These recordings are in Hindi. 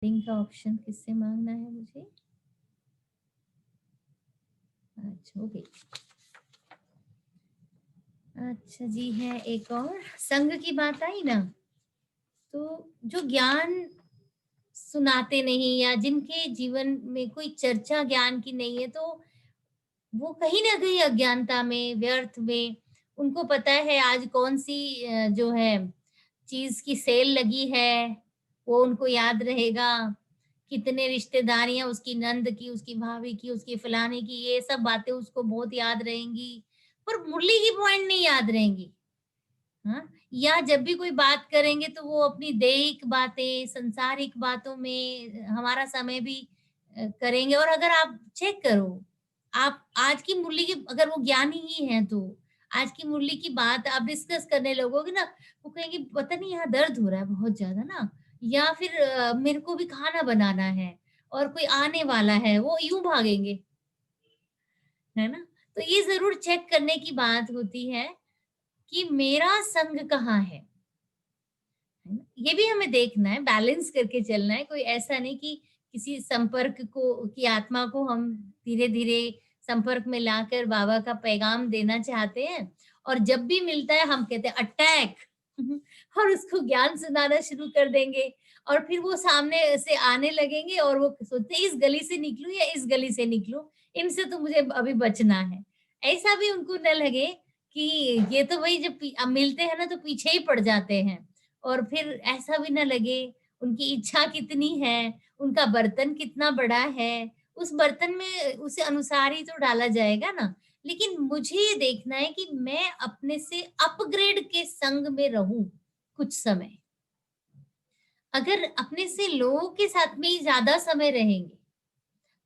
लिंक का ऑप्शन किससे मांगना है मुझे? अच्छा ओके। अच्छा जी, है एक और संघ की बात आई ना, तो जो ज्ञान सुनाते नहीं या जिनके जीवन में कोई चर्चा ज्ञान की नहीं है, तो वो कहीं न कहीं अज्ञानता में, व्यर्थ में, उनको पता है आज कौन-सी जो है चीज़ की सेल लगी है, वो उनको याद रहेगा। कितने रिश्तेदारियाँ उसकी नंद की, उसकी भाभी की, उसकी फलाने की, ये सब बातें उसको बहुत याद रहेंगी, पर मुरली की पॉइंट नहीं याद रहेंगी। हाँ? या जब भी कोई बात करेंगे तो वो अपनी दैहिक बातें, सांसारिक बातों में हमारा समय भी करेंगे। और अगर आप चेक करो, आप आज की मुरली की अगर वो ज्ञानी ही हैं तो, आज की मुरली की बात आप डिस्कस करने लगोगे ना, वो कहेंगे पता नहीं यहाँ दर्द हो रहा है बहुत ज़्यादा ना, या फिर मेरे को भी खाना बनाना है और कोई आने वाला है, वो यूँ भागेंगे, है ना? तो ये ज़रूर चेक करने की बात होती है कि मेरा संग कहाँ है ना? ये भी हमें देखना है, बैलेंस करके चलना है। कोई ऐसा नहीं कि किसी संपर्क को की आत्मा को हम धीरे-धीरे संपर्क में लाकर बाबा का पैगाम देना चाहते हैं और जब भी मिलता है हम कहते हैं अटैक और उसको ज्ञान सुनाना शुरू कर देंगे और फिर वो सामने से आने लगेंगे और वो सोचते हैं इस गली से निकलूँ या इस गली से निकलूँ, इनसे तो मुझे अभी बचना है। ऐसा भी उनको ना लगे कि ये तो भई जब मिलते हैं ना तो पीछे ही पड़ जाते हैं। और फिर ऐसा भी ना लगे उनकी इच्छा कितनी है, उनका बर्तन कितना बड़ा है, उस बर्तन में उसे अनुसार ही तो डाला जाएगा ना। लेकिन मुझे ये देखना है कि मैं अपने से अपग्रेड के संग में रहूँ कुछ समय। अगर अपने से लोगों के साथ में ही ज़्यादा समय रहेंगे,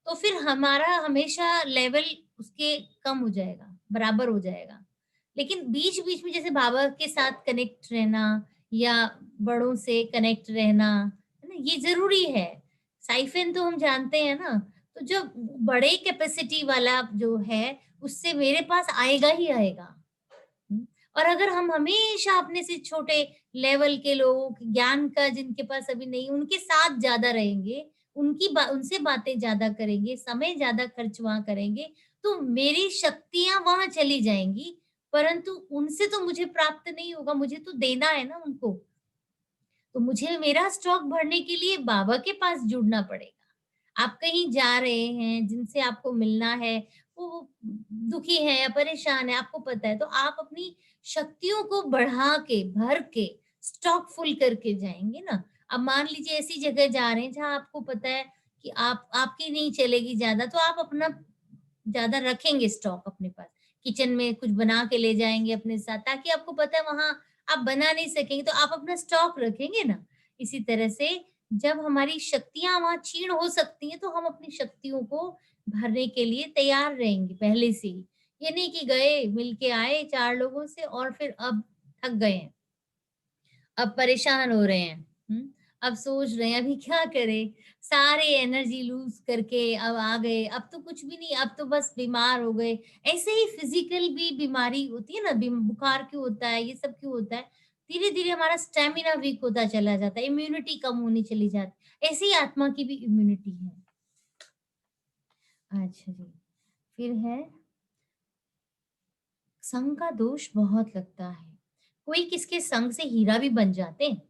तो फिर हमारा हमेशा लेवल उसके कम हो जाएगा, बराबर हो जाएगा। लेकिन बीच-बीच में जैसे बाबा के साथ कनेक्ट रहना या बड़ों से कनेक्ट रहना, है ना? ये ज़रूरी है। साइफ़न तो हम जानते हैं ना, तो जब बड़े कैपेसिटी वाला जो है, उससे मेरे पास आएगा ही आएगा। हुँ, और अगर हम हमेशा अपने से छोटे लेवल के लोगों ज्ञान का जिनके पास अभी नहीं, उनके साथ ज़्यादा रहेंगे, उनसे बातें ज़्यादा करेंगे, समय ज़्यादा खर्च वहाँ करेंगे, तो मेरी शक्तियाँ वहाँ चली जाएँगी, परंतु उनसे तो मुझे प्राप्त नहीं होगा, मुझे तो देना है ना उनको। तो मुझे मेरा स्टॉक भरने के लिए बाबा के पास जुड़ना पड़ेगा। आप कहीं जा रहे हैं, जिनसे आपको मिलना है, वो दुखी है या परेशान है, आपको पता है, तो आप अपनी शक्तियों को बढ़ा के, भर के, स्टॉक फुल करके जाएँगे ना। अब मान लीजिए ऐसी जगह जा रहे हैं जहाँ आपको पता है कि आप आपकी नहीं चलेगी ज़्यादा, तो आप अपना ज़्यादा रखेंगे स्टॉक अपने पास। किचन में कुछ बना के ले जाएँगे अपने साथ ताकि आपको पता है वहाँ आप बना नहीं सकेंगे तो आप अपना स्टॉक रखेंगे ना। इसी तरह से जब हमारी शक्तियाँ वहाँ क्षीण हो सकती हैं तो हम अपनी शक्तियों को भरने के लिए तैयार रहेंगे पहले से ही। ये नहीं कि गए, मिल के आए 4 लोगों से और फिर अब थक गए हैं। अब परेशान हो रहे हैं, हुँ? अब सोच रहे हैं अभी क्या करें? सारे एनर्जी लूज़ करके अब आ गए, अब तो कुछ भी नहीं, अब तो बस बीमार हो गए। ऐसे ही फिज़िकल भी बीमारी होती है ना, बुखार क्यों होता है, ये सब क्यों होता है? धीरे-धीरे हमारा स्टैमिना वीक होता चला जाता है, इम्यूनिटी कम होनी चली जाती है। ऐसे ही आत्मा की भी इम्यूनिटी है। अच्छा जी, फिर है संग का दोष बहुत लगता है। कोई किसके संग से हीरा भी बन जाते हैं।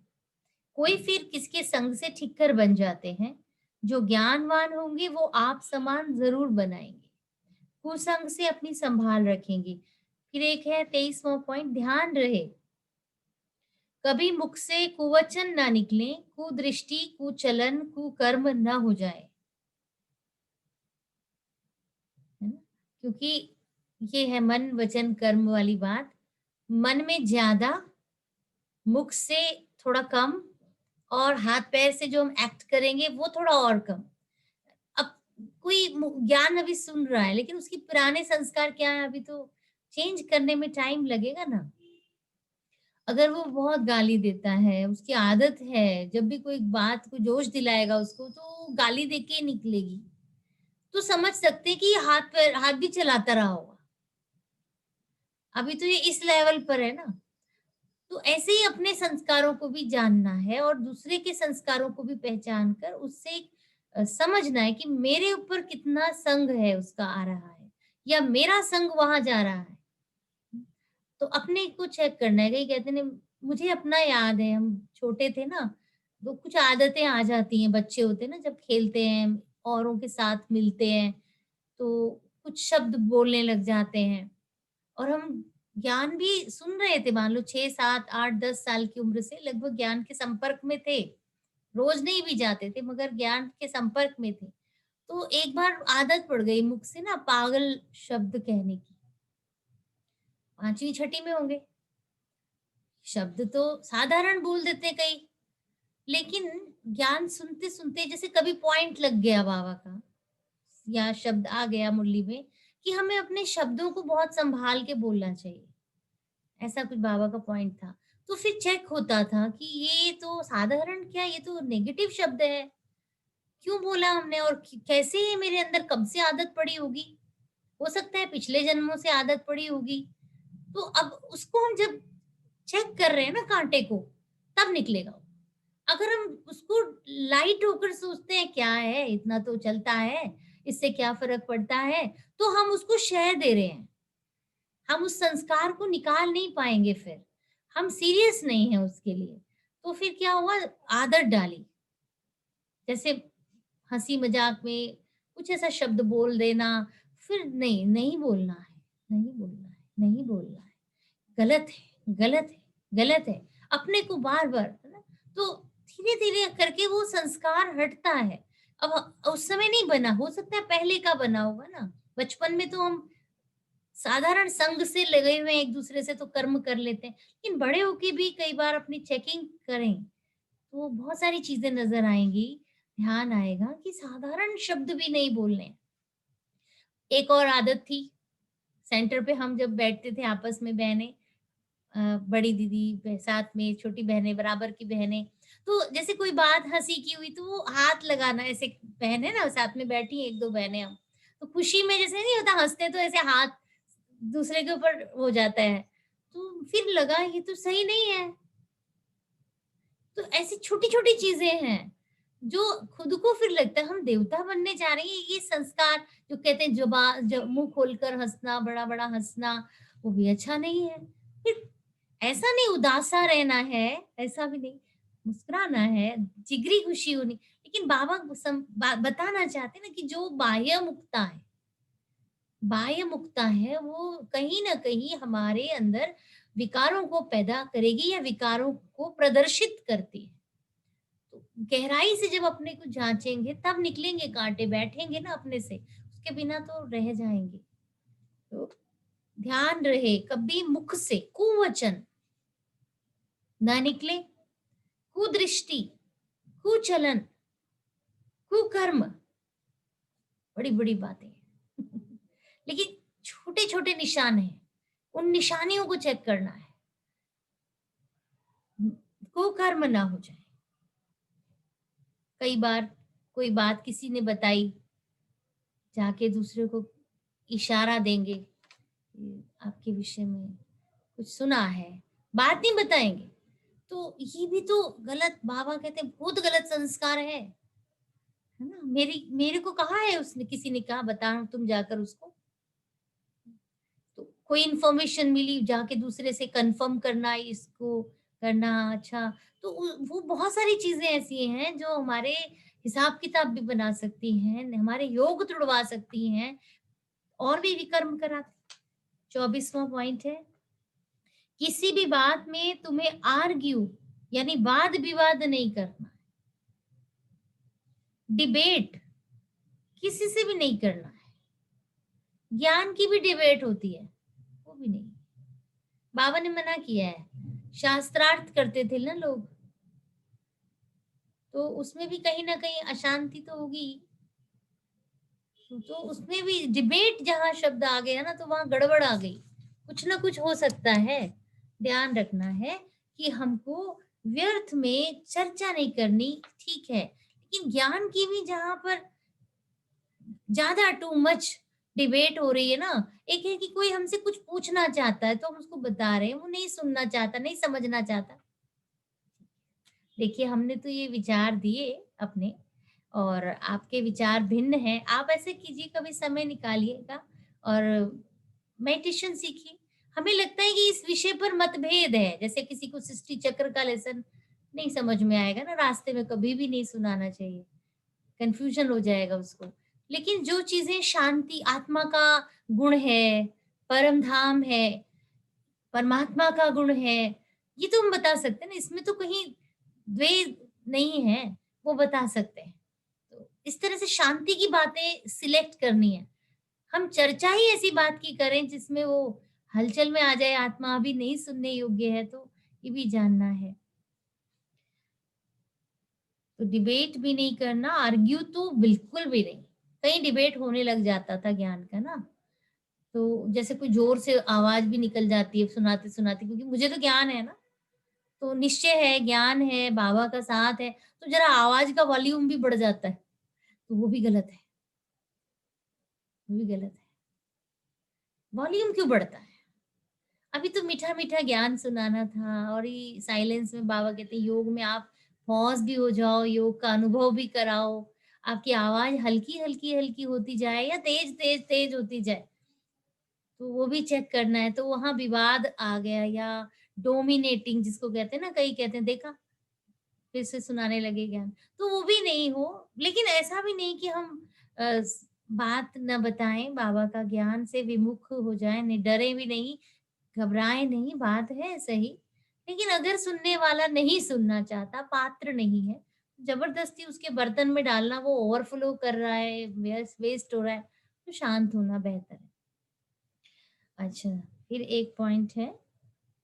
कोई फिर किसके संग से ठिक्कर बन जाते हैं। जो ज्ञानवान होंगे वो आप समान ज़रूर बनाएँगे। कुसंग से अपनी संभाल रखेंगे। फिर एक है 23वां पॉइंट ध्यान रहे, कभी मुख से कुवचन ना निकले, कुदृष्टि, कुचलन, कुकर्म ना हो जाए। है ना? क्योंकि ये है मन, वचन, कर्म वाली बात। मन में ज़्यादा, मुख से थोड़ा कम और हाथ-पैर से जो हम एक्ट करेंगे वो थोड़ा और कम। अब कोई ज्ञान अभी सुन रहा है लेकिन उसके पुराने संस्कार क्या है अभी तो चेंज करने में टाइम लगेगा ना। अगर वो बहुत गाली देता है, उसकी आदत है, जब भी कोई बात को जोश दिलाएगा उसको तो गाली दे के निकलेगी। तो समझ सकते हैं कि ये हाथ भी चलाता रहा होगा। अभी तो ये इस लेवल पर है ना। तो ऐसे ही अपने संस्कारों को भी जानना है और दूसरे के संस्कारों को भी पहचान कर उससे समझना है कि मेरे ऊपर कितना संग है उसका आ रहा है या मेरा संग वहां जा रहा है। तो अपने को चेक करना है। कहीं कहते हैं मुझे अपना याद है, हम छोटे थे ना, तो कुछ आदतें आ जाती हैं, बच्चे होते हैं ना जब खेलते हैं, औरों के साथ मिलते हैं, तो कुछ शब्द बोलने लग जाते हैं और हम ज्ञान भी सुन रहे थे, मान लो 6, 7, 8, 10 साल की उम्र से लगभग ज्ञान के संपर्क में थे। रोज नहीं भी जाते थे मगर ज्ञान के संपर्क में थे। तो एक बार आदत पड़ गई मुख से ना पागल शब्द कहने की। 5वीं छठी में होंगे। शब्द तो साधारण बोल देते कई, लेकिन ज्ञान सुनते-सुनते जैसे कभी पॉइंट लग गया बाबा का या शब्द आ गया मुरली में कि हमें अपने शब्दों को बहुत संभाल के बोलना चाहिए। ऐसा कुछ बाबा का पॉइंट था। तो फिर चेक होता था कि ये तो साधारण क्या, ये तो नेगेटिव शब्द है। क्यों बोला हमने और कैसे ये मेरे अंदर कब से आदत पड़ी होगी? हो सकता है पिछले जन्मों से आदत पड़ी होगी। तो अब उसको हम जब चेक कर रहे हैं ना कांटे को, तब निकलेगा वो। अगर हम उसको लाइट होकर सोचते हैं क्या है, इतना तो चलता है, इससे क्या फ़र्क पड़ता है, तो हम उसको शह दे रहे हैं। हम उस संस्कार को निकाल नहीं पाएँगे फिर। हम सीरियस नहीं हैं उसके लिए। तो फिर क्या हुआ, आदत डाली। जैसे हँसी-मज़ाक में कुछ ऐसा शब्द बोल देना, फिर नहीं, नहीं बोलना है, नहीं बोलना है, नहीं बोलना है। गलत है, गलत है, गलत है। अपने को बार-बार, है ना? तो धीरे-धीरे करके वो संस्कार हटता है। अब उस समय नहीं बना, हो सकता है पहले का बना होगा ना। बचपन में तो हम साधारण संग से लगे हुए हैं एक-दूसरे से तो कर्म कर लेते हैं। लेकिन बड़े होके भी कई बार अपनी चेकिंग करें, तो बहुत सारी चीज़ें नज़र आएँगी। ध्यान आएगा कि साधारण शब्द भी नहीं बोलने हैं। एक और आदत थी, सेंटर पे हम जब बैठते थे आपस में बहनें, बड़ी दीदी साथ में छोटी बहनें, बराबर की बहनें, तो जैसे कोई बात हंसी की हुई तो वो हाथ लगाना, ऐसे बहन है ना साथ में बैठी एक दो बहनें हम, तो खुशी में जैसे नहीं होता हंसते तो ऐसे हाथ दूसरे के ऊपर हो जाता है, तो फिर लगा ये तो सही नहीं है। तो ऐसी छोटी छोटी चीजें हैं जो खुद को फिर लगता है हम देवता बनने जा रहे हैं। ये संस्कार जो कहते हैं जब मुंह खोलकर हंसना, बड़ा बड़ा हंसना, वो भी अच्छा नहीं है। फिर ऐसा नहीं उदासा रहना है, ऐसा भी नहीं, मुस्कुराना है, जिगरी खुशी होनी। लेकिन बाबा बताना चाहते हैं ना कि जो बाह्य मुक्ता है वो कहीं ना कहीं हमारे अंदर विकारों को पैदा करेगी या विकारों को प्रदर्शित करती है। तो गहराई से जब अपने को जांचेंगे तब निकलेंगे कांटे, बैठेंगे ना अपने से, उसके बिना तो रह जाएंगे। तो ध्यान रहे कभी मुख से कुवचन ना निकले, कुदृष्टि, कुचलन, कुकर्म, बड़ी बड़ी बातें हैं। लेकिन छोटे छोटे निशान हैं, उन निशानियों को चेक करना है, कुकर्म ना हो जाए। कई बार कोई बात किसी ने बताई, जाके दूसरे को इशारा देंगे कि आपके विषय में कुछ सुना है, बात नहीं बताएंगे, तो ये भी तो गलत, बाबा कहते हैं बहुत गलत संस्कार है ना। मेरी मेरे को कहा है उसने, किसी ने कहा बता तुम जाकर उसको, तो कोई इन्फॉर्मेशन मिली जाके दूसरे से कंफर्म करना, इसको करना अच्छा। तो वो बहुत सारी चीजें ऐसी हैं जो हमारे हिसाब किताब भी बना सकती हैं, हमारे योग तुड़वा सकती हैं और भी विकर्म करा। 24वां पॉइंट है, किसी भी बात में तुम्हें आर्ग्यू यानी वाद विवाद नहीं करना, डिबेट किसी से भी नहीं करना है। ज्ञान की भी डिबेट होती है, वो भी नहीं। बाबा ने मना किया है। शास्त्रार्थ करते थे ना लोग, तो उसमें भी कहीं ना कहीं अशांति तो होगी। तो उसमें भी डिबेट जहां शब्द आ गया ना तो वहां गड़बड़ आ गई, कुछ ना कुछ हो सकता है। ध्यान रखना है कि हमको व्यर्थ में चर्चा नहीं करनी, ठीक है, लेकिन ज्ञान की भी जहां पर ज्यादा टू मच डिबेट हो रही है ना, एक है कि कोई हमसे कुछ पूछना चाहता है तो हम उसको बता रहे हैं, वो नहीं सुनना चाहता, नहीं समझना चाहता। देखिए, हमने तो ये विचार दिए अपने, और आपके विचार भिन्न हैं। आप ऐसे कीजिए, कभी समय निकालिएगा और मेडिटेशन सीखिए। हमें लगता है कि इस विषय पर मतभेद है, जैसे किसी को सृष्टि चक्र का लेसन नहीं समझ में आएगा ना, रास्ते में कभी भी नहीं सुनाना चाहिए, कन्फ्यूजन हो जाएगा उसको। लेकिन जो चीज़ें शांति, आत्मा का गुण है, परम धाम है, परमात्मा का गुण है, ये तो हम बता सकते हैं ना, इसमें तो कहीं द्वेष नहीं है, वो बता सकते हैं। तो इस तरह से शांति की बातें सिलेक्ट करनी है। हम चर्चा ही ऐसी बात की करें जिसमें वो हलचल में आ जाए आत्मा, अभी नहीं सुनने योग्य है, तो ये भी जानना है। तो डिबेट भी नहीं करना, आर्ग्यू तो बिल्कुल भी नहीं। कहीं डिबेट होने लग जाता था ज्ञान का ना, तो जैसे कोई ज़ोर से आवाज़ भी निकल जाती है सुनाते-सुनाते, क्योंकि मुझे तो ज्ञान है ना, तो निश्चय है, ज्ञान है, बाबा का साथ है, तो ज़रा आवाज़ का वॉल्यूम भी बढ़ जाता है, तो वो भी गलत है, वो भी गलत है। वॉल्यूम क्यों बढ़ता है? अभी तो मीठा-मीठा ज्ञान सुनाना था, और ये साइलेंस में बाबा कहते हैं योग में आप पॉज़ भी हो जाओ, योग का अनुभव भी कराओ, आपकी आवाज़ हल्की-हल्की होती जाए या तेज़ होती जाए, तो वो भी चेक करना है। तो वहाँ विवाद आ गया, या डोमिनेटिंग जिसको कहते हैं ना, कई कहते हैं देखा, फिर से सुनाने लगे ज्ञान, तो वो भी नहीं हो। लेकिन ऐसा भी नहीं कि हम बात न बताएँ, बाबा का ज्ञान से विमुख हो जाएँ, नहीं डरे भी नहीं, घबराएँ नहीं, बात है सही। लेकिन अगर सुनने वाला नहीं सुनना चाहता, पात्र नहीं है, ज़बरदस्ती उसके बर्तन में डालना, वो ओवरफ्लो कर रहा है, वेस्ट हो रहा है, तो शांत होना बेहतर है। अच्छा, फिर एक पॉइंट है,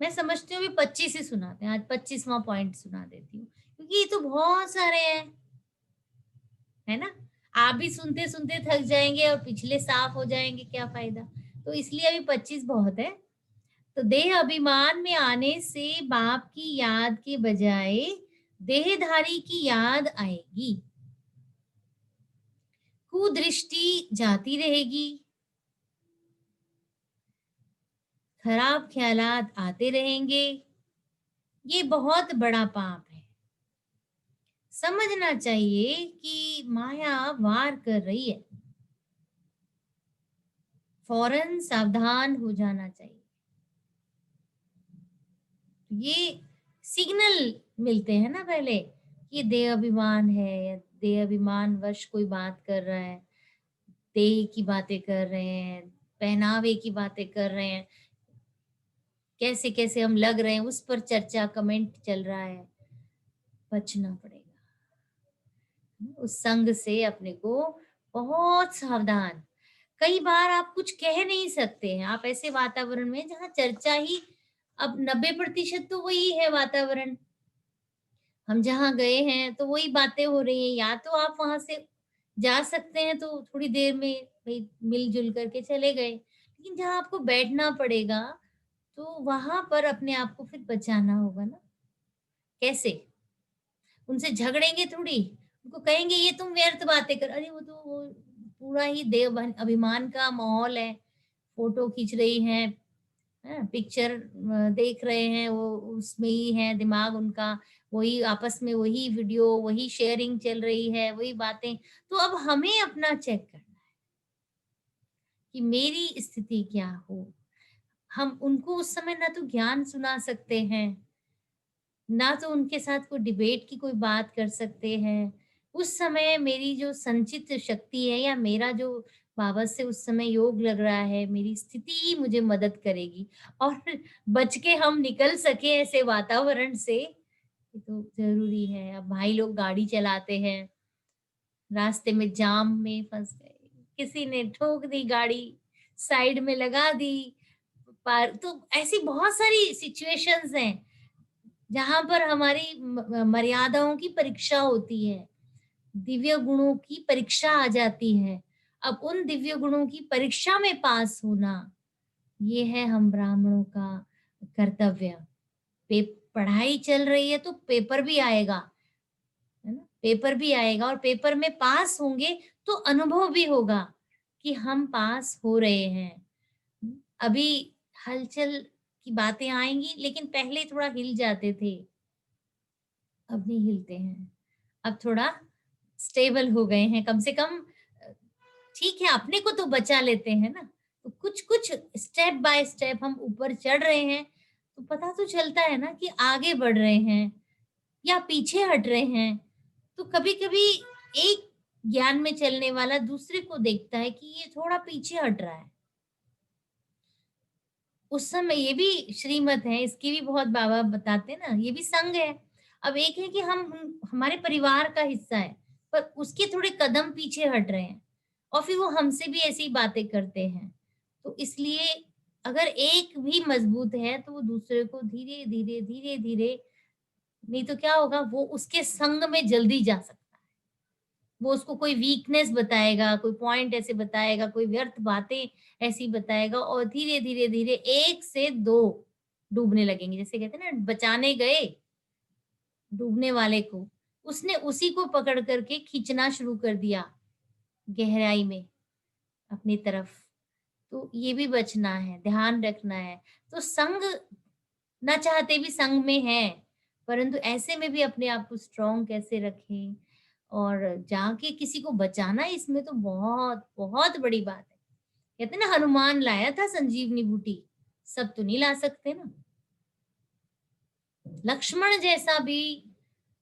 मैं समझती हूँ अभी 25 ही सुनाते हैं, आज 25वाँ पॉइंट सुना देती हूँ, क्योंकि ये तो बहुत सारे हैं, है ना? आप भी सुनते-सुनते थक जाएँगे और पिछले साफ हो जाएँगे, क्या फ़ायदा? तो इसलिए अभी 25 बहुत है। तो देह अभिमान में आने से बाप की याद के बजाय देहधारी की याद आएगी। कुदृष्टि जाती रहेगी, खराब ख्यालात आते रहेंगे। ये बहुत बड़ा पाप है। समझना चाहिए कि माया वार कर रही है। फौरन सावधान हो जाना चाहिए। ये सिग्नल मिलते हैं ना पहले, ये देह अभिमान है, या देह अभिमान वश कोई बात कर रहा है, देह की बातें कर रहे हैं, पहनावे की बातें कर रहे हैं, कैसे-कैसे हम लग रहे हैं, उस पर चर्चा, कमेंट चल रहा है, बचना पड़ेगा। उस संग से अपने को बहुत सावधान। कई बार आप कुछ कह नहीं सकते हैं, आप ऐसे वातावरण में जहाँ चर्चा ही, अब 90% तो वही है वातावरण। हम जहाँ गए हैं तो वही बातें हो रही हैं, या तो आप वहाँ से जा सकते हैं तो थोड़ी देर में भई मिल-जुल करके चले गए। लेकिन जहाँ आपको बैठना पड़ेगा, तो वहाँ पर अपने आप को फिर बचाना होगा ना। कैसे? उनसे झगड़ेंगे थोड़ी, उनको कहेंगे ये तुम व्यर्थ बातें कर, अरे वो पूरा ही देह अभिमान का माहौल है, फ़ोटो खींच रही हैं, पिक्चर देख रहे हैं, वो उसमें ही है दिमाग उनका, वही आपस में वही वीडियो, वही शेयरिंग चल रही है, वही बातें। तो अब हमें अपना चेक करना है कि मेरी स्थिति क्या हो। हम उनको उस समय ना तो ज्ञान सुना सकते हैं, ना तो उनके साथ कोई डिबेट की कोई बात कर सकते हैं। उस समय मेरी जो संचित शक्ति है, या मेरा जो बाबा से उस समय योग लग रहा है, मेरी स्थिति ही मुझे मदद करेगी, और बच के हम निकल सकें ऐसे वातावरण से, ये तो ज़रूरी है। अब भाई लोग गाड़ी चलाते हैं, रास्ते में जाम में फँस गए, किसी ने ठोक दी गाड़ी, साइड में लगा दी, पार तो ऐसी बहुत सारी सिचुएशंस हैं जहाँ पर हमारी मर्यादाओं की परीक्षा होती है, दिव्य गुणों की परीक्षा आ जाती है। अब उन दिव्य गुणों की परीक्षा में पास होना, ये है हम ब्राह्मणों का कर्तव्य। पे पढ़ाई चल रही है तो पेपर भी आएगा, है ना? पेपर भी आएगा, और पेपर में पास होंगे तो अनुभव भी होगा। कि हम पास हो रहे हैं। अभी हलचल की बातें आएँगी, लेकिन पहले थोड़ा हिल जाते थे, अब नहीं हिलते हैं। अब थोड़ा स्टेबल हो गए हैं, कम से कम अ, ठीक है, अपने को तो बचा लेते हैं ना। तो कुछ-कुछ स्टेप बाय स्टेप हम ऊपर चढ़ रहे हैं, तो पता तो चलता है ना कि आगे बढ़ रहे हैं या पीछे हट रहे हैं। तो कभी-कभी एक ज्ञान में चलने वाला दूसरे को देखता है कि ये थोड़ा पीछे हट रहा है। उस समय ये भी श्रीमत है, इसकी भी बहुत बाबा बताते हैं ना, ये भी संग है। अब एक है कि हम हमारे परिवार का हिस्सा है, पर उसके थोड़े कदम पीछे हट रहे हैं और फिर वो हमसे भी ऐसी बातें करते हैं। तो इसलिए अगर एक भी मजबूत है, तो वो दूसरे को धीरे-धीरे, धीरे-धीरे, नहीं तो क्या होगा, वो उसके संग में जल्दी जा सकता है। वो उसको कोई वीकनेस बताएगा, कोई पॉइंट ऐसे बताएगा, कोई व्यर्थ बातें ऐसी बताएगा और धीरे-धीरे-धीरे 1 से 2 डूबने लगेंगे। जैसे कहते हैं ना, बचाने गए डूबने वाले को, उसने उसी को पकड़ कर के खींचना शुरू कर दिया गहराई में अपनी तरफ। तो ये भी बचना है, ध्यान रखना है। तो संग ना चाहते भी संग में हैं, परंतु ऐसे में भी अपने आप को स्ट्रॉन्ग कैसे रखें और जाके किसी को बचाना, इसमें तो बहुत, बहुत बड़ी बात है। कहते हैं ना, हनुमान लाया था संजीवनी बूटी, सब तो नहीं ला सकते ना। लक्ष्मण जैसा भी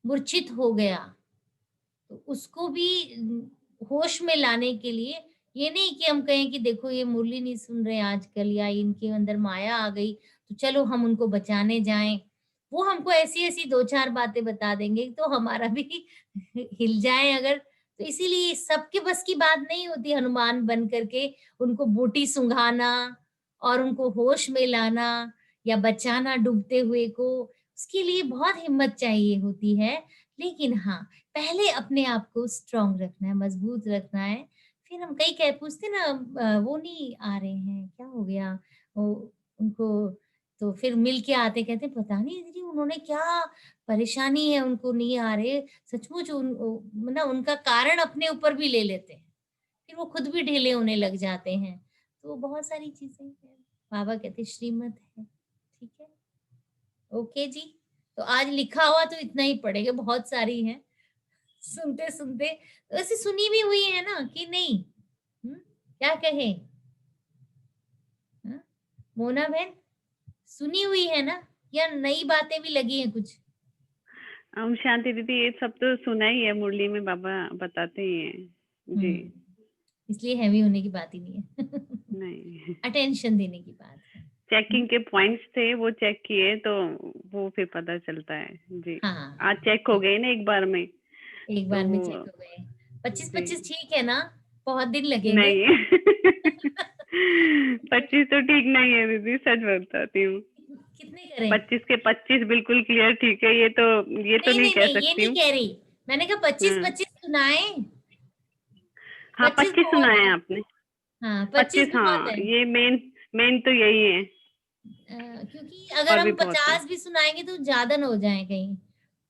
मूर्छित हो गया, तो उसको भी होश में लाने के लिए ये नहीं कि हम कहें कि देखो ये मुरली नहीं सुन रहे आजकल या इनके अंदर माया आ गई, तो चलो हम उनको बचाने जाएं। वो हमको ऐसी-ऐसी 2-4 बातें बता देंगे तो हमारा भी हिल जाए अगर। तो इसीलिए सबके बस की बात नहीं होती हनुमान बन करके उनको बूटी सूंघाना और उनको होश में लाना या बचाना डूबते हुए को। उसके लिए बहुत हिम्मत चाहिए होती है। लेकिन हाँ, पहले अपने आप को स्ट्रॉन्ग रखना है, मजबूत रखना है। फिर हम कई कह पूछते ना वो नहीं आ रहे हैं, क्या हो गया? वो उनको तो फिर मिल के आते कहते पता नहीं दीदी उन्होंने क्या परेशानी है, उनको नहीं आ रहे। सचमुच मतलब उनका कारण अपने ऊपर भी ले लेते हैं। फिर वो खुद भी ढीले होने लग जाते हैं। तो बहुत सारी चीज़ें हैं। बाबा कहते श्रीमत है, ठीक है? ओके जी। तो आज लिखा हुआ तो इतना ही पड़ेगा, बहुत सारी हैं। सुनते-सुनते वैसे सुनी भी हुई है ना कि नहीं? हुँ, क्या कहें? हाँ, मोना बहन सुनी हुई है ना या नई बातें भी लगी हैं कुछ? ओम शांति दीदी, ये सब तो सुना ही है, मुरली में बाबा बताते ही हैं जी। हुँ, इसलिए हेवी होने की बात ही नहीं है। नहीं, अटेंशन देने की बात है। चेकिंग हुँ, के पॉइंट्स थे, वो चेक किए तो वो फिर पता चलता है जी। हाँ, आज चेक हो ठीक। गए ना एक बार में, एक तो बार में चेक वो हो गए। जी 25-25 ठीक है ना? बहुत दिन लगेंगे। नहीं। 25 तो ठीक नहीं है दीदी, सच बताती हूँ। कितने करें? 25 के 25 बिल्कुल क्लियर ठीक है, ये तो नहीं, नहीं नहीं, कह नहीं, ये सकती नहीं हूँ। कह रही। मैंने कहा हम्म, 25-25 सुनाएँ? हाँ 25 25 बहुत सुनाए है। आपने। हाँ, 25 25, बहुत हाँ है। ये मेन मेन तो यही है। क्योंकि अगर और भी हम बहुत है। 50 भी सुनाएँगे तो ज़्यादा ना हो जाए कहीं।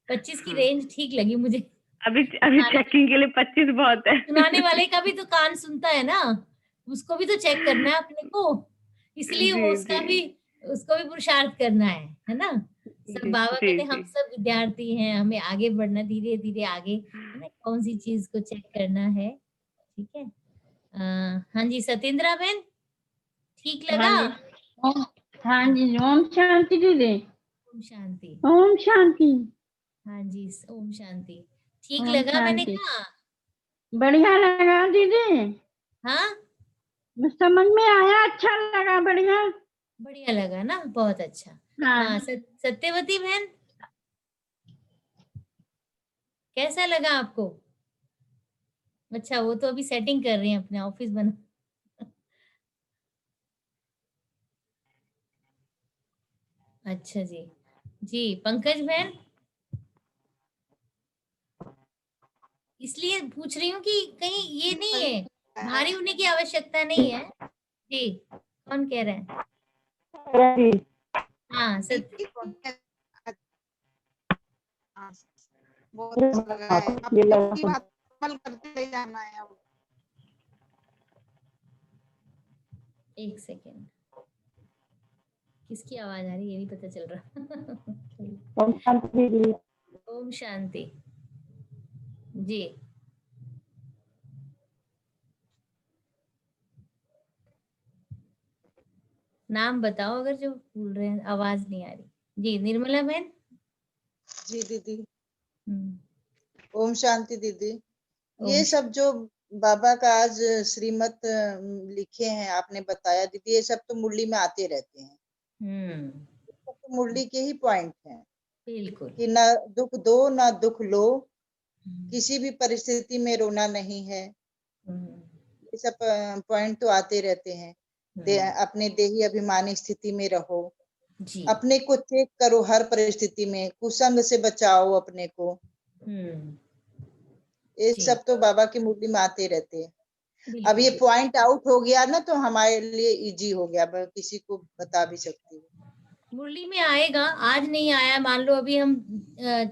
25 की हाँ, रेंज ठीक लगी मुझे। अभी अभी सुनाने चेकिंग के लिए 25 बहुत है। सुनाने वाले का भी तो कान सुनता है ना, उसको भी तो चेक करना है अपने को, इसलिए जी वो जी उसको भी पुरुषार्थ करना है ना? सब जी बाबा जी कहते हैं जी। हम सब विद्यार्थी हैं, हमें आगे बढ़ना धीरे-धीरे आगे, है ना? कौन-सी चीज़ को चेक करना है, ठीक है? हाँ जी, सतेंद्रा बहन, ठीक हाँ लगा? जी। ओम हाँ जी, ओम शांति दीदी। ओम शांति। ओम शांति। हाँ जी, ओम शांति। ठीक ओम लगा मैंने शांति। कहा? बढ़िया लगा दीदी, हाँ? समझ में आया, अच्छा लगा, बढ़िया। बढ़िया लगा ना? बहुत अच्छा। हाँ। हाँ, सत्यवती बहन, कैसा लगा आपको? अच्छा, वो तो अभी सेटिंग कर रही हैं अपने ऑफिस बना। अच्छा जी। जी, पंकज बहन, इसलिए पूछ रही हूँ कि कहीं ये नहीं है, भारी होने की आवश्यकता नहीं है। जी, कौन कह रहा है? हाँ, बहुत अच्छा लगा है, आपकी बात अमल करते जाना है अब। एक सेकेंड, किसकी आवाज आ रही है ये नहीं पता चल रहा। ओम शांति दीदी। ओम शांति जी। नाम बताओ अगर जो बोल रहे हैं, आवाज नहीं आ रही। जी निर्मला बहन। जी दीदी। हम्म, ओम शांति दीदी। ओम ये सब जो बाबा का आज श्रीमत लिखे हैं, आपने बताया दीदी, ये सब तो मुरली में आते रहते हैं। ये सब तो मुरली के ही पॉइंट हैं बिल्कुल। कि ना दुख दो ना दुख लो, हम्म, किसी भी परिस्थिति में रोना नहीं है। हम्म, ये सब पॉइंट तो आते रहते हैं। अपने देही अभिमानी स्थिति में रहो, जी। अपने को चेक करो हर परिस्थिति में, कुसंग से बचाओ अपने को। हम्म, ये जी सब तो बाबा की मुरली में आते रहते हैं। अब ये बिल्कुल। पॉइंट आउट हो गया ना तो हमारे लिए इजी हो गया, मैं किसी को बता भी सकती हूँ। मुरली में आएगा, आज नहीं आया मान लो, अभी हम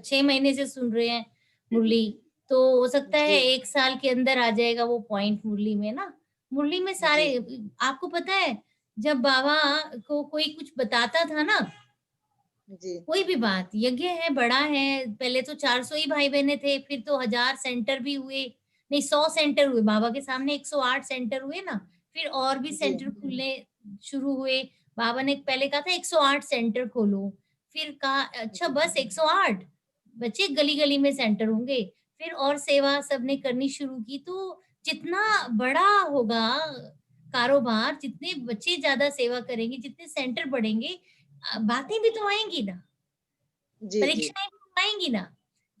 6 महीने से सुन रहे हैं मुरली, तो हो सकता है जी 1 साल के अंदर आ जाएगा वो पॉइंट मुरली में ना। मुरली में सारे, जी आपको पता है जब बाबा को कोई कुछ बताता था ना, जी कोई भी बात, यज्ञ है बड़ा है, पहले तो 400 ही भाई बहने थे, फिर तो 1000 सेंटर भी हुए, नहीं 100 सेंटर हुए बाबा के सामने, 108 सेंटर हुए ना, फिर और भी जी सेंटर खुलने शुरू हुए। बाबा ने पहले कहा था 108 सेंटर खोलो, फिर कहा अच्छा जी बस 108 बच्चे, गली गली में सेंटर होंगे, फिर और सेवा सबने करनी शुरू की। तो जितना बड़ा होगा कारोबार, जितने बच्चे ज्यादा सेवा करेंगे, जितने सेंटर बढ़ेंगे, बातें भी तो आएंगी ना, जी जी परीक्षाएं भी तो आएंगी ना।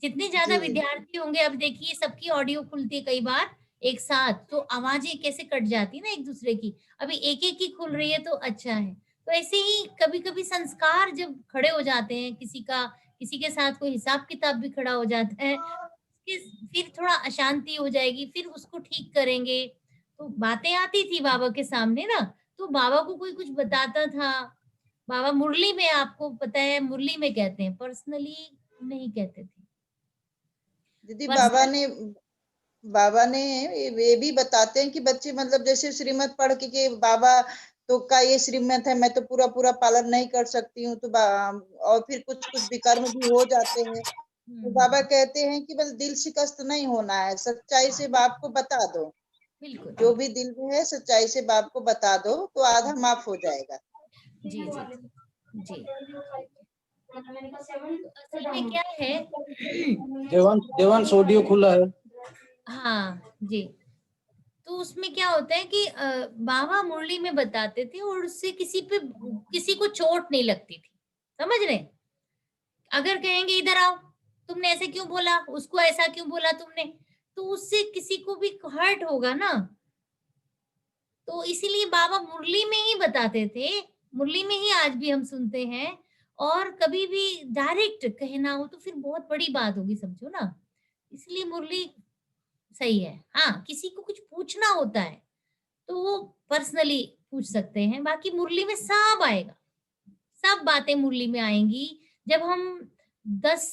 जितने ज्यादा जी विद्यार्थी होंगे, अब देखिए सबकी ऑडियो खुलती है कई बार एक साथ, तो आवाजें कैसे कट जाती है ना एक दूसरे की, अभी एक एक की खुल रही है तो अच्छा है। तो ऐसे ही कभी कभी संस्कार जब खड़े हो जाते हैं किसी का, किसी के साथ कोई हिसाब किताब भी खड़ा हो जाता है, फिर थोड़ा अशांति हो जाएगी, फिर उसको ठीक करेंगे। तो बातें आती थी बाबा के सामने ना, तो बाबा को कोई कुछ बताता था। बाबा मुरली में, आपको पता है मुरली में कहते हैं, पर्सनली नहीं कहते थे। दीदी, पर्सनल, बाबा ने ये भी बताते हैं कि बच्चे मतलब जैसे श्रीमत पढ़ के बाबा तो का ये श्रीमत है, मैं तो पूरा पूरा पालन नहीं कर सकती हूँ, तो और फिर कुछ कुछ विकर्म भी हो जाते हैं, तो बाबा कहते हैं कि बस दिल शिकस्त नहीं होना है, सच्चाई से बाप को बता दो, बिल्कुल। जो भी दिल में है सच्चाई से बाप को बता दो तो आधा माफ हो जाएगा। जी जी जी। तो असल में क्या है देवांश ऑडियो खुला है। हाँ जी, तो उसमें क्या होता है कि बाबा मुरली में बताते थे और उससे किसी को चोट नहीं लगती थी, समझ रहे हैं? अगर कहेंगे इधर आओ, तुमने ऐसे क्यों बोला, उसको ऐसा क्यों बोला तुमने, तो उससे किसी को भी हर्ट होगा ना। तो इसीलिए बाबा मुरली में ही बताते थे, मुरली में ही आज भी हम सुनते हैं। और कभी भी डायरेक्ट कहना हो तो फिर बहुत बड़ी बात होगी, समझो ना, इसलिए मुरली सही है। हाँ किसी को कुछ पूछना होता है तो वो पर्सनली पूछ सकते हैं, बाकी मुरली में सब आएगा, सब बातें मुरली में आएंगी। जब हम 10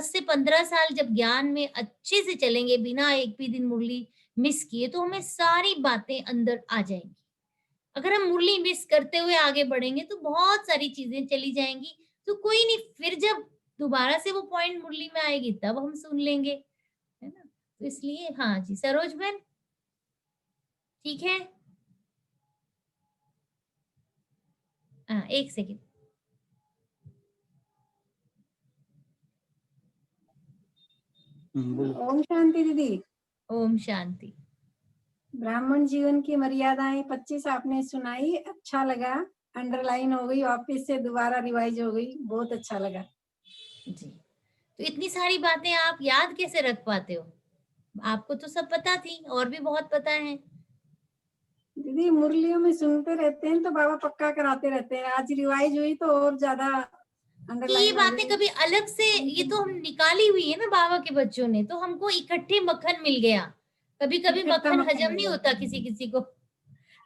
से 15 साल जब ज्ञान में अच्छे से चलेंगे, बिना एक भी दिन मुरली मिस किए, तो हमें सारी बातें अंदर आ जाएंगी। अगर हम मुरली मिस करते हुए आगे बढ़ेंगे तो बहुत सारी चीजें चली जाएंगी। तो कोई नहीं, फिर जब दोबारा से वो पॉइंट मुरली में आएगी तब हम सुन लेंगे, है ना। तो इसलिए हाँ जी सरोज बहन, ठीक है। हाँ एक सेकेंड। ओम शांति दीदी। ओम शांति। ब्राह्मण जीवन की मर्यादाएं 25 आपने सुनाई, अच्छा लगा, अंडरलाइन हो गई, वापस से दोबारा रिवाइज हो गई, बहुत अच्छा लगा जी, तो इतनी सारी बातें आप याद कैसे रख पाते हो? आपको तो सब पता थी, और भी बहुत पता है दीदी। मुरलियों में सुनते रहते हैं तो बाबा पक्का कराते रहते हैं, आज रिवाइज हुई तो और ज्यादा कि ये अंडरलाइन हो बातें गई। कभी अलग से, ये तो हम निकाली हुई है ना बाबा के बच्चों ने, तो हमको इकट्ठे मक्खन मिल गया। कभी कभी इकट्ठा मक्खन मक्खन हजम हो नहीं गया। होता किसी किसी को,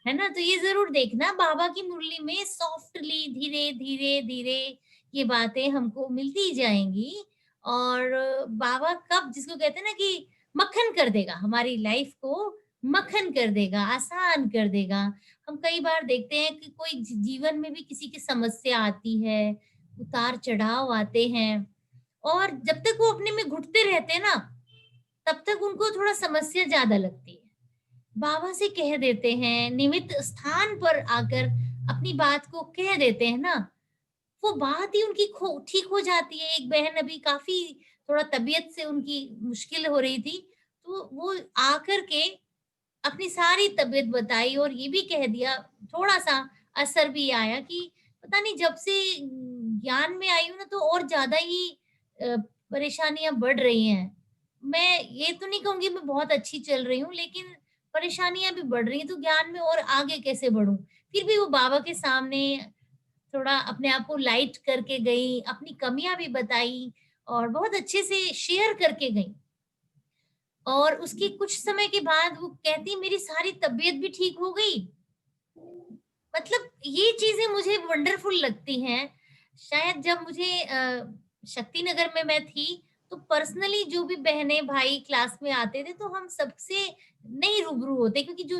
है ना। तो ये जरूर देखना बाबा की मुरली में सॉफ्टली, धीरे धीरे धीरे ये बातें हमको मिलती जाएंगी। और बाबा कब, जिसको कहते हैं ना कि मक्खन कर देगा, हमारी लाइफ को मक्खन कर देगा, आसान कर देगा। हम कई बार देखते हैं कि कोई जीवन में भी किसी की समस्या आती है, उतार-चढ़ाव आते हैं और जब तक वो अपने में घुटते रहते हैं ना, तब तक उनको थोड़ा समस्या ज़्यादा लगती है। बाबा से कह देते हैं, निमित्त स्थान पर आकर अपनी बात को कह देते हैं ना, वो बात ही उनकी ठीक हो जाती है। एक बहन अभी काफ़ी थोड़ा तबीयत से उनकी मुश्किल हो रही थी, तो वो आकर के अपनी सारी तबीयत बताई और ये भी कह दिया, थोड़ा-सा असर भी आया कि पता नहीं जब से ज्ञान में आई हूँ ना तो और ज़्यादा ही परेशानियाँ बढ़ रही हैं। मैं ये तो नहीं कहूँगी मैं बहुत अच्छी चल रही हूँ, लेकिन परेशानियाँ भी बढ़ रही हैं, तो ज्ञान में और आगे कैसे बढ़ूँ? फिर भी वो बाबा के सामने थोड़ा अपने आप को लाइट करके गई, अपनी कमियाँ भी बताई और बहुत अच्छे से शेयर करके गई। और उसके कुछ समय के बाद वो कहती मेरी सारी तबीयत भी ठीक हो गई। मतलब ये चीज़ें मुझे वंडरफुल लगती हैं। शायद जब मुझे शक्ति नगर में मैं थी, तो पर्सनली जो भी बहनें-भाई क्लास में आते थे, तो हम सबसे नहीं रूबरू होते क्योंकि जो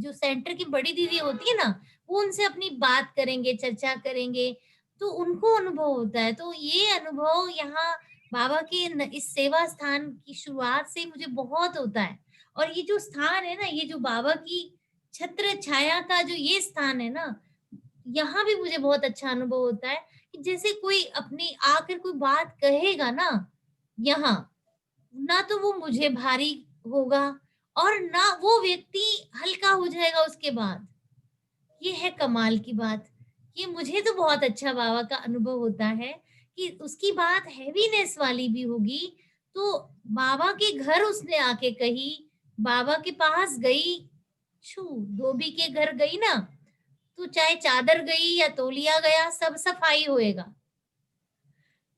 जो सेंटर की बड़ी दीदी होती है ना, वो उनसे अपनी बात करेंगे, चर्चा करेंगे, तो उनको अनुभव होता है। तो ये अनुभव यहाँ बाबा के इस सेवा स्थान की शुरुआत से मुझे बहुत होता है। और ये जो स्थान है ना, ये जो बाबा की छत्र छाया का जो ये स्थान है ना, यहाँ भी मुझे बहुत अच्छा अनुभव होता है कि जैसे कोई अपनी आकर कोई बात कहेगा ना यहाँ, ना तो वो मुझे भारी होगा और ना वो व्यक्ति हल्का हो जाएगा उसके बाद। ये है कमाल की बात। ये मुझे तो बहुत अच्छा बाबा का अनुभव होता है कि उसकी बात हेवीनेस वाली भी होगी, तो बाबा के घर उसने आके कही, बाबा के पास गई, छू धोबी के घर गई ना, तो चाहे चादर गई या तौलिया गया, सब सफाई होएगा,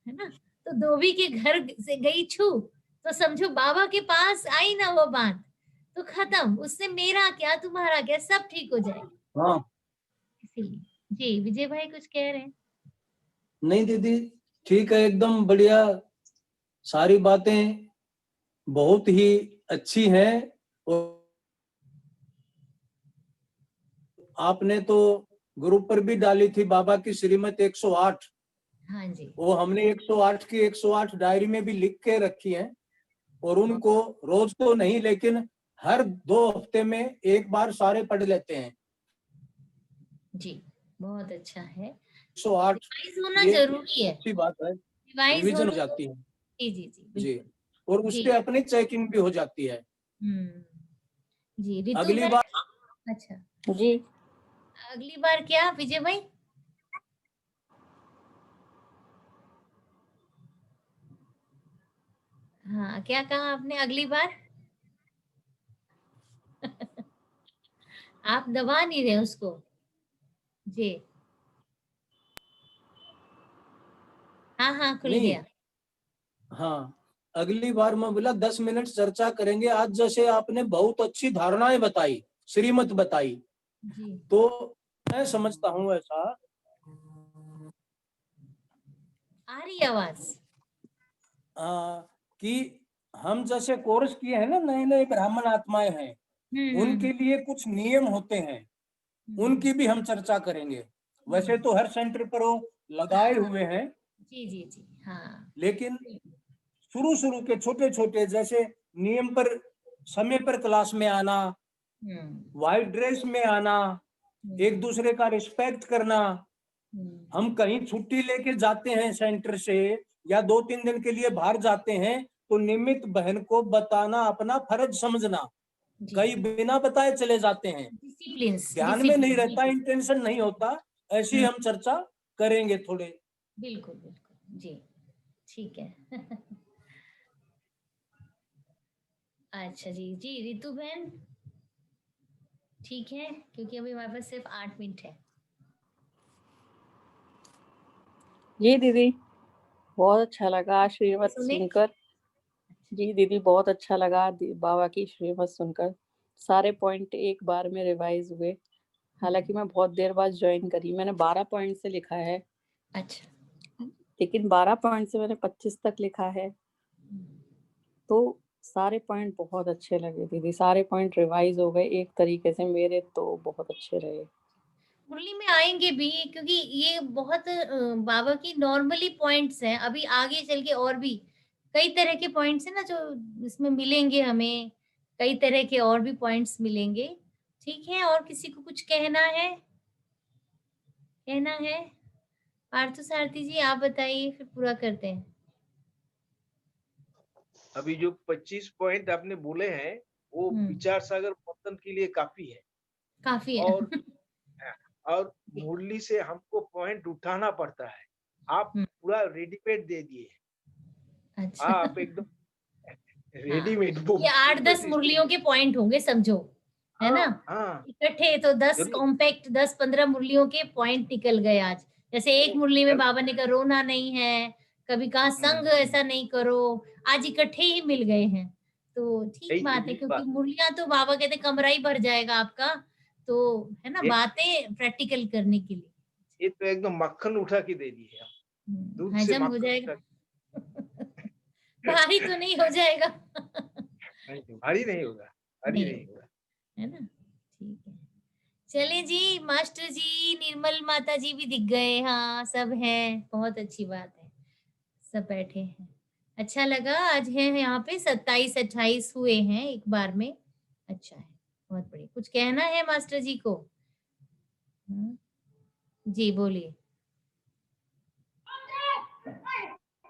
है ना? तो धोबी के घर से गई छू, तो समझो बाबा के पास आई ना वो बात, तो खत्म, उससे मेरा क्या, तुम्हारा क्या, सब ठीक हो जाएगा। हाँ। इसीलिए जी, विजय भाई कुछ कह रहे हैं? नहीं दीदी, ठीक है, एकदम बढ़िया। सारी बातें बहुत ही अच्छी हैं और आपने तो ग्रुप पर भी डाली थी बाबा की श्रीमत 108। हाँ जी। वो हमने 108 की 108 डायरी में भी लिख के रखी है और उनको रोज तो नहीं लेकिन हर 2 हफ्ते में एक बार सारे पढ़ लेते हैं। जी, बहुत अच्छा है। 108 रिवाइज़ होना ये ज़रूरी है। अच्छी बात है, रिवाइज़ रिवीजन हो होना जाती है जी, जी, जी, जी, बिल्कुल। और जी। उससे अपनी चेकिंग भी हो जाती है। हुँ। जी, रितु अगली बहन बार अच्छा, जी अगली बार क्या विजय भाई? हाँ, क्या कहा आपने अगली बार? आप दबा नहीं रहे उसको। जी। हाँ, हाँ, खुल नहीं, गया। हाँ, अगली बार मैं बोला 10 मिनट चर्चा करेंगे। आज जैसे आपने बहुत अच्छी धारणाएं बताई, श्रीमत बताई, जी। तो मैं समझता हूँ ऐसा आ रही है आवाज़? कि हम जैसे कोर्स किए हैं ना, नए नए ब्राह्मण आत्माएं हैं, हुँ, उनके लिए कुछ नियम होते हैं, उनकी भी हम चर्चा करेंगे। वैसे तो हर सेंटर पर वो लगाए हाँ, हुए हैं, जी, जी, जी। हाँ। लेकिन शुरू शुरू के छोटे छोटे जैसे नियम पर, समय पर क्लास में आना, हुँ, व्हाइट ड्रेस में आना, हुँ, एक दूसरे का रिस्पेक्ट करना। हुँ। हम कहीं छुट्टी लेके जाते हैं सेंटर से या 2-3 दिन के लिए बाहर जाते हैं, तो निमित्त बहन को बताना अपना फर्ज समझना। जी। कई बिना बताए चले जाते हैं, ध्यान में नहीं डिसिप्लिन रहता, बिल्कुल। इंटेंशन नहीं होता। ऐसी हुँ, हम चर्चा करेंगे थोड़े। बिल्कुल, बिल्कुल। जी, ठीक है। अच्छा जी, जी, रितु बहन ठीक है, क्योंकि अभी हमारे पास सिर्फ 8 मिनट है। जी दीदी, बहुत अच्छा लगा श्रीमत सुने? सुनकर। जी दीदी, बहुत अच्छा लगा बाबा की श्रीमत सुनकर। सारे पॉइंट एक बार में रिवाइज हुए। हालांकि मैं बहुत देर बाद ज्वाइन करी, मैंने 12 पॉइंट से लिखा है, अच्छा। लेकिन 12 पॉइंट से मैंने 25 तक लिखा है। तो सारे पॉइंट बहुत अच्छे लगे दीदी, सारे पॉइंट रिवाइज हो गए एक तरीके से, मेरे तो बहुत अच्छे रहे। मुरली में आएंगे भी, क्योंकि ये बहुत बाबा की नॉर्मली पॉइंट्स हैं। अभी आगे चल के और भी कई तरह के पॉइंट्स हैं ना जो इसमें मिलेंगे हमें, कई तरह के और भी पॉइंट्स मिलेंगे। ठीक है, और किसी को कुछ कहना है? कहना है? पार्थो सारथी जी आप बताइए, फिर पूरा करते हैं। अभी जो 25 पॉइंट आपने बोले हैं वो विचार सागर मंथन के लिए काफी है, काफी है। और मुरली से हमको पॉइंट उठाना पड़ता है। आप पूरा रेडीमेड दे दिए। अच्छा, आप एकदम रेडीमेड वो ये 8-10 मुरलियों के पॉइंट होंगे समझो, है ना? हाँ, इकट्ठे तो 10 जरूर। कॉम्पैक्ट 10-15 मुरलियों के पॉइंट निकल गए आज। जैसे एक मुरली में बाबा ने कहा रोना नहीं है, कभी कहा संग ऐसा नहीं करो, आज इकट्ठे ही मिल गए हैं। तो ठीक बात है, क्योंकि मुरलियां तो बाबा कहते कमरा ही भर जाएगा आपका, तो है ना, बातें प्रैक्टिकल करने के लिए। ये तो एकदम मक्खन उठा के दे दी है, दूध से हजम हो मक्खन जाएगा। उठा भारी तो नहीं हो जाएगा। भारी नहीं होगा, भारी नहीं होगा, है ना? ठीक है, चले जी। मास्टर जी, निर्मल माता जी भी दिख गए। हाँ, सब हैं, बहुत अच्छी बात है, सब बैठे हैं। अच्छा लगा, आज है यहाँ पे 27-28 हुए हैं एक बार में। अच्छा है, बहुत बढ़िया। कुछ कहना है मास्टर जी को? जी बोलिए।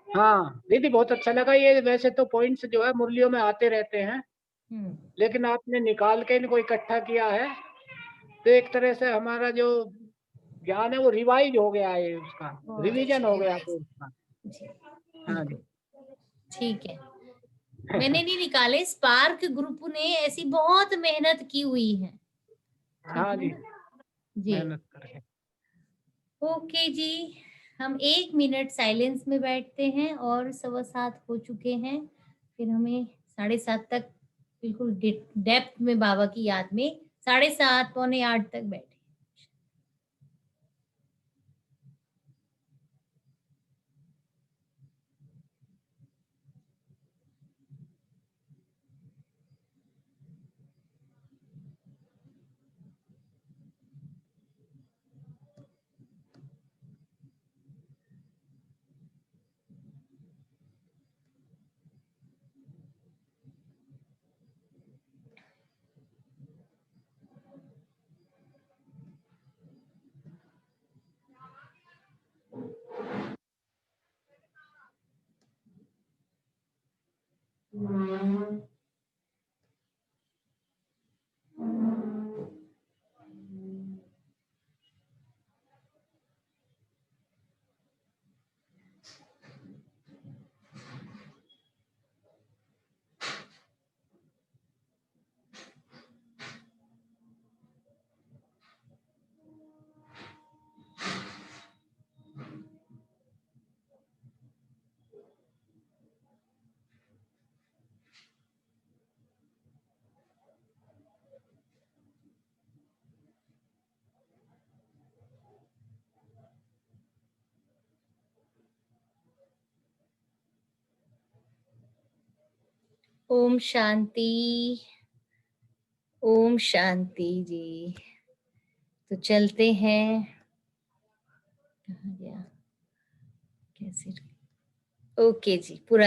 हाँ दीदी बहुत अच्छा लगा। ये वैसे तो पॉइंट्स जो है मुरलियों में आते रहते हैं, लेकिन आपने निकाल के इनको इकट्ठा किया है, तो एक तरह से हमारा जो ज्ञान है वो रिवाइज हो गया है, उसका रिवीजन हो गया है उसका। हाँ जी, ठीक है। मैंने नहीं निकाले, स्पार्क ग्रुप ने ऐसी बहुत मेहनत की हुई है। हाँ जी, जी मेहनत करें। ओके जी, हम 1 मिनट साइलेंस में बैठते हैं, और 7:15 हो चुके हैं। फिर हमें 7:30 तक बिल्कुल डेप्थ में बाबा की याद में 7:30 पौने 8 तक बैठे। ओम शांति, ओम शांति जी। तो चलते हैं, कहाँ गया कैसे? ओके जी, पूरा